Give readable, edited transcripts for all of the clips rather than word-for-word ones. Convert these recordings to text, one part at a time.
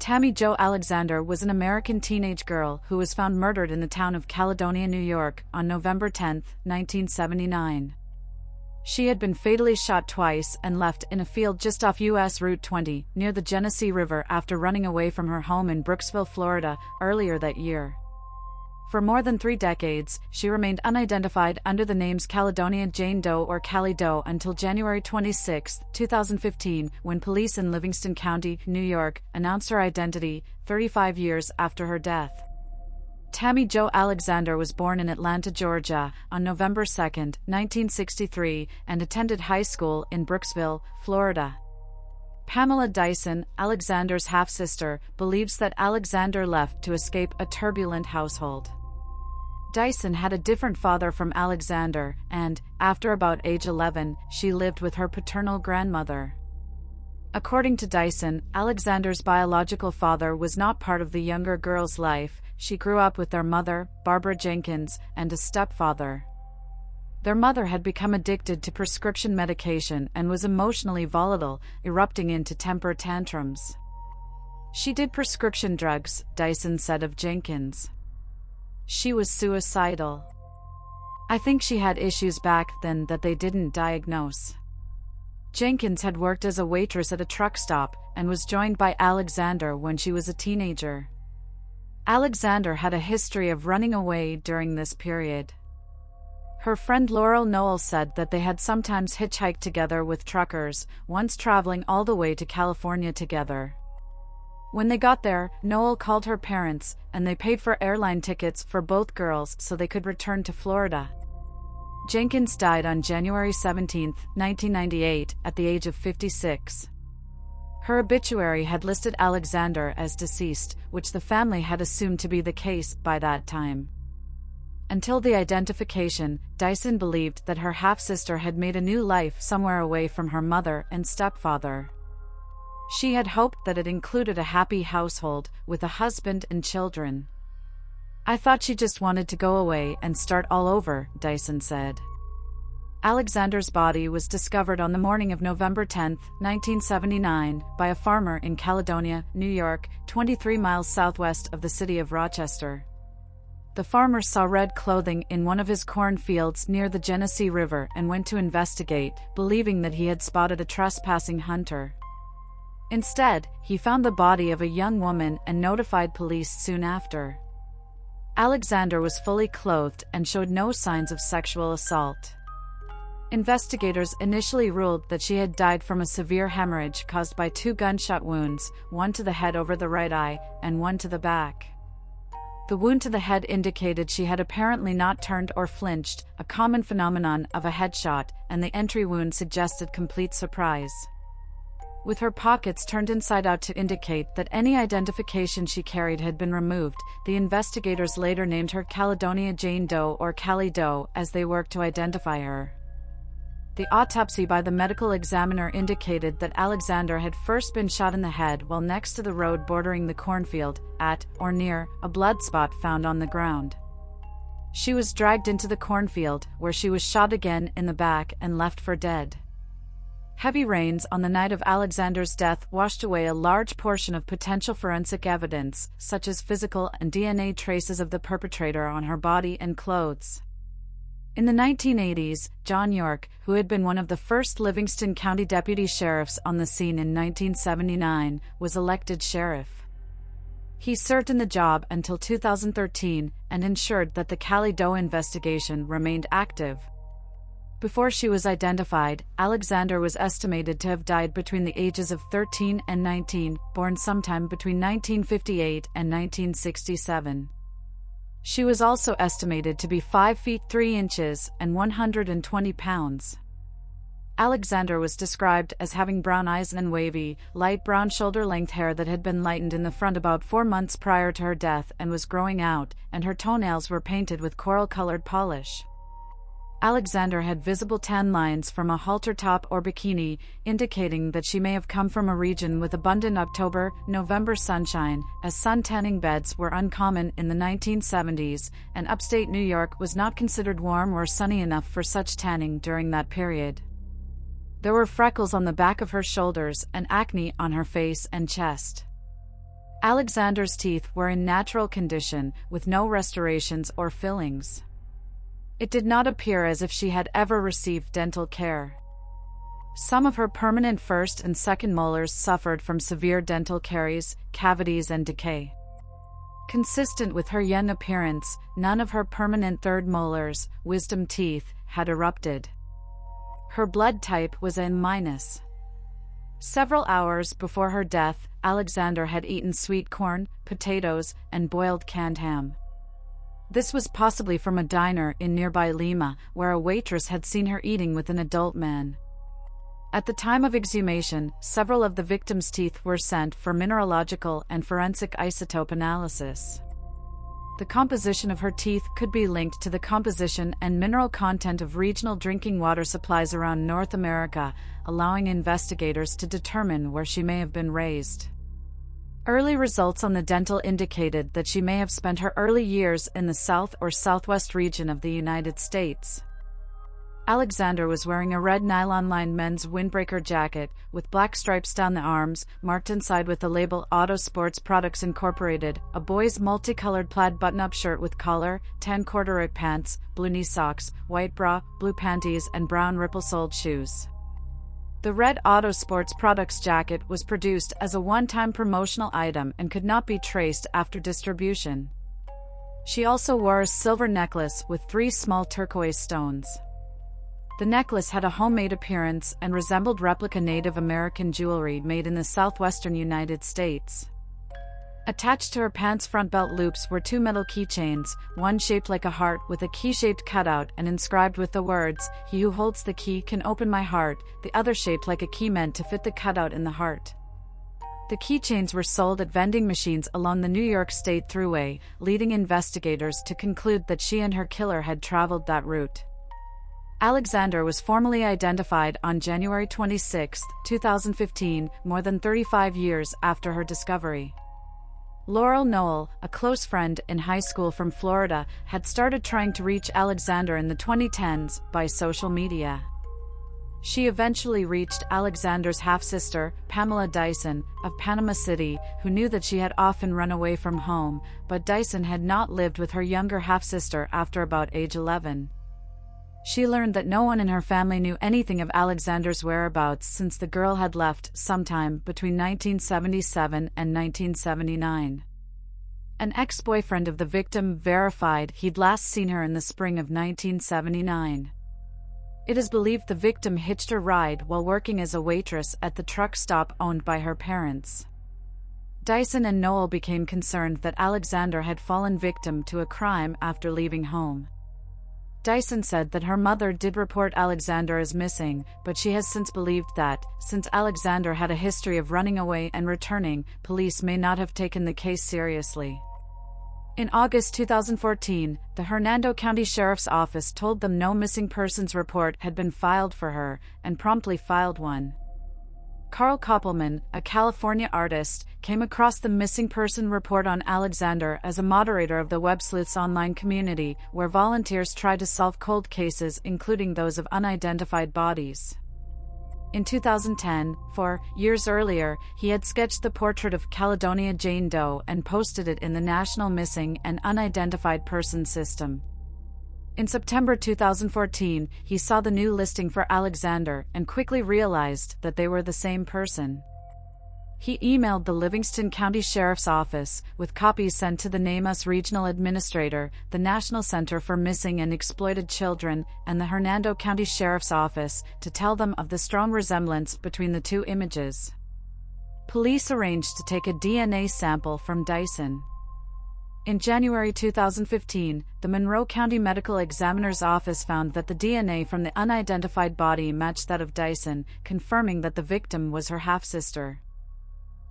Tammy Jo Alexander was an American teenage girl who was found murdered in the town of Caledonia, New York, on November 10, 1979. She had been fatally shot twice and left in a field just off U.S. Route 20, near the Genesee River, after running away from her home in Brooksville, Florida, earlier that year. For more than 3 decades, she remained unidentified under the names Caledonia Jane Doe or Callie Doe until January 26, 2015, when police in Livingston County, New York, announced her identity, 35 years after her death. Tammy Jo Alexander was born in Atlanta, Georgia, on November 2, 1963, and attended high school in Brooksville, Florida. Pamela Dyson, Alexander's half-sister, believes that Alexander left to escape a turbulent household. Dyson had a different father from Alexander, and, after about age 11, she lived with her paternal grandmother. According to Dyson, Alexander's biological father was not part of the younger girl's life. She grew up with their mother, Barbara Jenkins, and a stepfather. Their mother had become addicted to prescription medication and was emotionally volatile, erupting into temper tantrums. She did prescription drugs, Dyson said of Jenkins. She was suicidal. I think she had issues back then that they didn't diagnose. Jenkins had worked as a waitress at a truck stop and was joined by Alexander when she was a teenager. Alexander had a history of running away during this period. Her friend Laurel Noel said that they had sometimes hitchhiked together with truckers, once traveling all the way to California together. When they got there, Noel called her parents, and they paid for airline tickets for both girls so they could return to Florida. Jenkins died on January 17, 1998, at the age of 56. Her obituary had listed Alexander as deceased, which the family had assumed to be the case by that time. Until the identification, Dyson believed that her half-sister had made a new life somewhere away from her mother and stepfather. She had hoped that it included a happy household, with a husband and children. I thought she just wanted to go away and start all over, Dyson said. Alexander's body was discovered on the morning of November 10, 1979, by a farmer in Caledonia, New York, 23 miles southwest of the city of Rochester. The farmer saw red clothing in one of his cornfields near the Genesee River and went to investigate, believing that he had spotted a trespassing hunter. Instead, he found the body of a young woman and notified police soon after. Alexander was fully clothed and showed no signs of sexual assault. Investigators initially ruled that she had died from a severe hemorrhage caused by 2 gunshot wounds, one to the head over the right eye, and one to the back. The wound to the head indicated she had apparently not turned or flinched, a common phenomenon of a headshot, and the entry wound suggested complete surprise. With her pockets turned inside out to indicate that any identification she carried had been removed, the investigators later named her Caledonia Jane Doe or Callie Doe as they worked to identify her. The autopsy by the medical examiner indicated that Alexander had first been shot in the head while next to the road bordering the cornfield, at, or near, a blood spot found on the ground. She was dragged into the cornfield, where she was shot again in the back and left for dead. Heavy rains on the night of Alexander's death washed away a large portion of potential forensic evidence, such as physical and DNA traces of the perpetrator on her body and clothes. In the 1980s, John York, who had been one of the first Livingston County deputy sheriffs on the scene in 1979, was elected sheriff. He served in the job until 2013 and ensured that the Callie Doe investigation remained active. Before she was identified, Alexander was estimated to have died between the ages of 13 and 19, born sometime between 1958 and 1967. She was also estimated to be 5 feet 3 inches and 120 pounds. Alexander was described as having brown eyes and wavy, light brown shoulder-length hair that had been lightened in the front about 4 months prior to her death and was growing out, and her toenails were painted with coral-colored polish. Alexander had visible tan lines from a halter top or bikini, indicating that she may have come from a region with abundant October-November sunshine, as sun tanning beds were uncommon in the 1970s, and upstate New York was not considered warm or sunny enough for such tanning during that period. There were freckles on the back of her shoulders and acne on her face and chest. Alexander's teeth were in natural condition, with no restorations or fillings. It did not appear as if she had ever received dental care. Some of her permanent first and second molars suffered from severe dental caries, cavities, and decay. Consistent with her young appearance, none of her permanent third molars, wisdom teeth, had erupted. Her blood type was A-. Several hours before her death, Alexander had eaten sweet corn, potatoes, and boiled canned ham. This was possibly from a diner in nearby Lima, where a waitress had seen her eating with an adult man. At the time of exhumation, several of the victim's teeth were sent for mineralogical and forensic isotope analysis. The composition of her teeth could be linked to the composition and mineral content of regional drinking water supplies around North America, allowing investigators to determine where she may have been raised. Early results on the dental indicated that she may have spent her early years in the south or southwest region of the United States. Alexander was wearing a red nylon-lined men's windbreaker jacket, with black stripes down the arms, marked inside with the label Auto Sports Products Incorporated, a boy's multicolored plaid button-up shirt with collar, tan corduroy pants, blue knee socks, white bra, blue panties, and brown ripple-soled shoes. The red Auto Sports Products jacket was produced as a one-time promotional item and could not be traced after distribution. She also wore a silver necklace with 3 small turquoise stones. The necklace had a homemade appearance and resembled replica Native American jewelry made in the southwestern United States. Attached to her pants' front belt loops were 2 metal keychains, one shaped like a heart with a key-shaped cutout and inscribed with the words, "He who holds the key can open my heart," the other shaped like a key meant to fit the cutout in the heart. The keychains were sold at vending machines along the New York State Thruway, leading investigators to conclude that she and her killer had traveled that route. Alexander was formally identified on January 26, 2015, more than 35 years after her discovery. Laurel Noel, a close friend in high school from Florida, had started trying to reach Alexander in the 2010s by social media. She eventually reached Alexander's half-sister, Pamela Dyson, of Panama City, who knew that she had often run away from home, but Dyson had not lived with her younger half-sister after about age 11. She learned that no one in her family knew anything of Alexander's whereabouts since the girl had left sometime between 1977 and 1979. An ex-boyfriend of the victim verified he'd last seen her in the spring of 1979. It is believed the victim hitched a ride while working as a waitress at the truck stop owned by her parents. Dyson and Noel became concerned that Alexander had fallen victim to a crime after leaving home. Dyson said that her mother did report Alexander as missing, but she has since believed that, since Alexander had a history of running away and returning, police may not have taken the case seriously. In August 2014, the Hernando County Sheriff's Office told them no missing persons report had been filed for her, and promptly filed one. Carl Koppelman, a California artist, came across the missing person report on Alexander as a moderator of the Web Sleuths online community, where volunteers try to solve cold cases including those of unidentified bodies. In 2010, 4 years earlier, he had sketched the portrait of Caledonia Jane Doe and posted it in the National Missing and Unidentified Persons System. In September 2014, he saw the new listing for Alexander and quickly realized that they were the same person. He emailed the Livingston County Sheriff's Office, with copies sent to the NamUs Regional Administrator, the National Center for Missing and Exploited Children, and the Hernando County Sheriff's Office, to tell them of the strong resemblance between the two images. Police arranged to take a DNA sample from Dyson. In January 2015, the Monroe County Medical Examiner's Office found that the DNA from the unidentified body matched that of Dyson, confirming that the victim was her half-sister.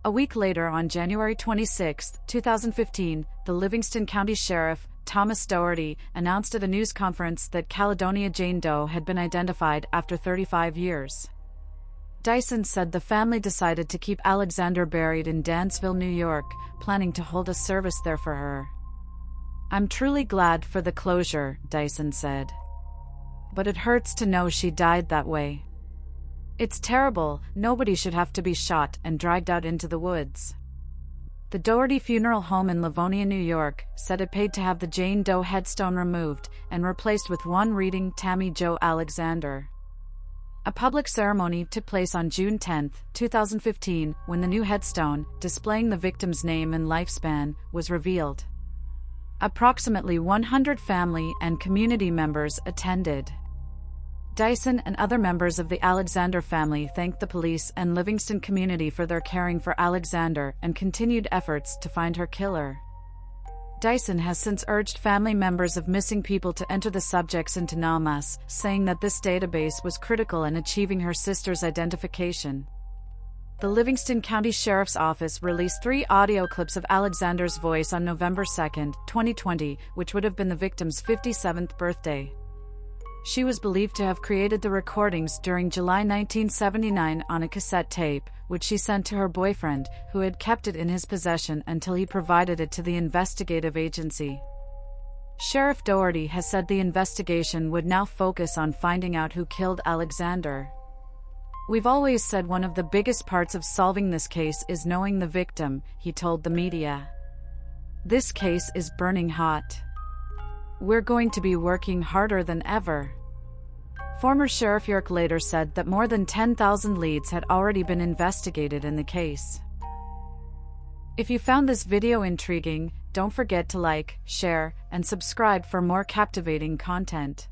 A week later, on January 26, 2015, the Livingston County Sheriff, Thomas Doherty, announced at a news conference that Caledonia Jane Doe had been identified after 35 years. Dyson said the family decided to keep Alexander buried in Dansville, New York, planning to hold a service there for her. "I'm truly glad for the closure," Dyson said. "But it hurts to know she died that way. It's terrible. Nobody should have to be shot and dragged out into the woods." The Doherty Funeral Home in Livonia, New York, said it paid to have the Jane Doe headstone removed and replaced with one reading Tammy Alexander. A public ceremony took place on June 10, 2015, when the new headstone, displaying the victim's name and lifespan, was revealed. Approximately 100 family and community members attended. Dyson and other members of the Alexander family thanked the police and Livingston community for their caring for Alexander and continued efforts to find her killer. Dyson has since urged family members of missing people to enter the subjects into NAMAS, saying that this database was critical in achieving her sister's identification. The Livingston County Sheriff's Office released 3 audio clips of Alexander's voice on November 2, 2020, which would have been the victim's 57th birthday. She was believed to have created the recordings during July 1979 on a cassette tape, which she sent to her boyfriend, who had kept it in his possession until he provided it to the investigative agency. Sheriff Doherty has said the investigation would now focus on finding out who killed Alexander. "We've always said one of the biggest parts of solving this case is knowing the victim," he told the media. "This case is burning hot. We're going to be working harder than ever." Former Sheriff York later said that more than 10,000 leads had already been investigated in the case. If you found this video intriguing, don't forget to like, share, and subscribe for more captivating content.